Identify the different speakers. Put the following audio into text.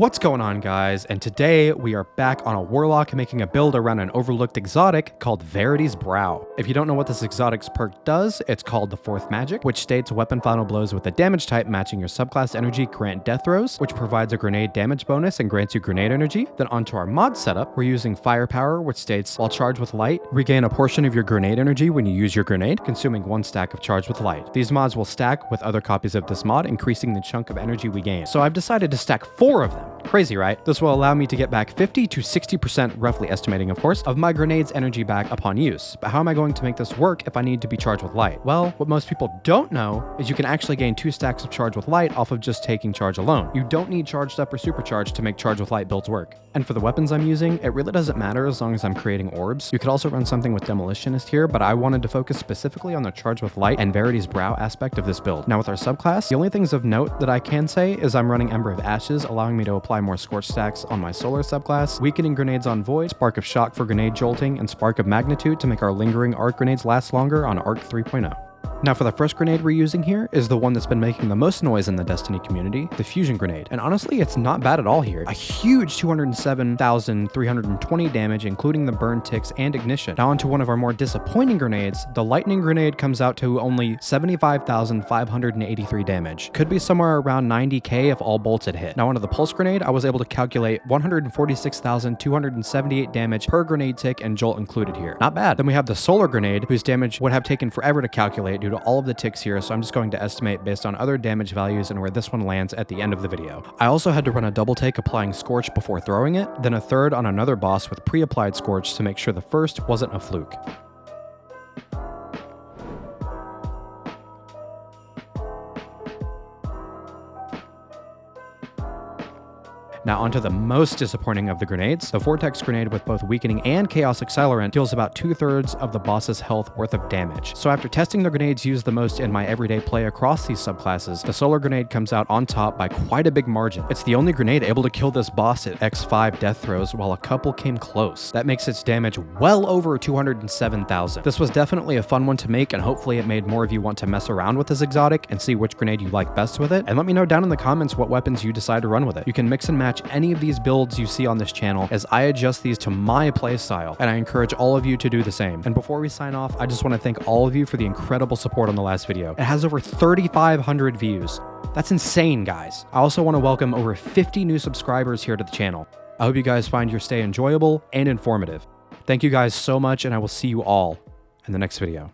Speaker 1: What's going on, guys? And today we are back on a warlock making a build around an overlooked exotic called Verity's Brow. If you don't know what this exotic's perk does, it's called the Fourth Magic, which states weapon final blows with a damage type matching your subclass energy grant death throws, which provides a grenade damage bonus and grants you grenade energy. Then onto our mod setup, we're using firepower, which states while charged with light, regain a portion of your grenade energy when you use your grenade, consuming 1 stack of charged with light. These mods will stack with other copies of this mod, increasing the chunk of energy we gain. So I've decided to stack 4 of them. Crazy, right? This will allow me to get back 50 to 60%, roughly estimating of course, of my grenade's energy back upon use. But how am I going to make this work if I need to be charged with light? Well, what most people don't know is you can actually gain 2 stacks of charge with light off of just taking charge alone. You don't need charged up or supercharged to make charge with light builds work. And for the weapons I'm using, it really doesn't matter as long as I'm creating orbs. You could also run something with Demolitionist here, but I wanted to focus specifically on the charge with light and Verity's Brow aspect of this build. Now with our subclass, the only things of note that I can say is I'm running Ember of Ashes, allowing me to apply more Scorch stacks on my solar subclass, weakening grenades on Void, Spark of Shock for grenade jolting, and Spark of Magnitude to make our lingering arc grenades last longer on Arc 3.0. Now for the first grenade we're using here is the one that's been making the most noise in the Destiny community, the Fusion Grenade. And honestly, it's not bad at all here. A huge 207,320 damage, including the burn ticks and ignition. Now onto one of our more disappointing grenades, the Lightning Grenade comes out to only 75,583 damage. Could be somewhere around 90k if all bolts had hit. Now onto the Pulse Grenade, I was able to calculate 146,278 damage per grenade tick and jolt included here. Not bad. Then we have the Solar Grenade, whose damage would have taken forever to calculate due to all of the ticks here, so I'm just going to estimate based on other damage values and where this one lands at the end of the video. I also had to run a double take applying Scorch before throwing it, then a third on another boss with pre-applied Scorch to make sure the first wasn't a fluke. Now onto the most disappointing of the grenades. The Vortex Grenade with both Weakening and Chaos Accelerant deals about 2/3 of the boss's health worth of damage. So after testing the grenades used the most in my everyday play across these subclasses, the Solar Grenade comes out on top by quite a big margin. It's the only grenade able to kill this boss at X5 death throws while a couple came close. That makes its damage well over 207,000. This was definitely a fun one to make, and hopefully it made more of you want to mess around with this exotic and see which grenade you like best with it. And let me know down in the comments what weapons you decide to run with it. You can mix and match any of these builds you see on this channel as I adjust these to my playstyle, and I encourage all of you to do the same. And before we sign off, I just want to thank all of you for the incredible support on the last video. It has over 3,500 views. That's insane, guys. I also want to welcome over 50 new subscribers here to the channel. I hope you guys find your stay enjoyable and informative. Thank you guys so much, and I will see you all in the next video.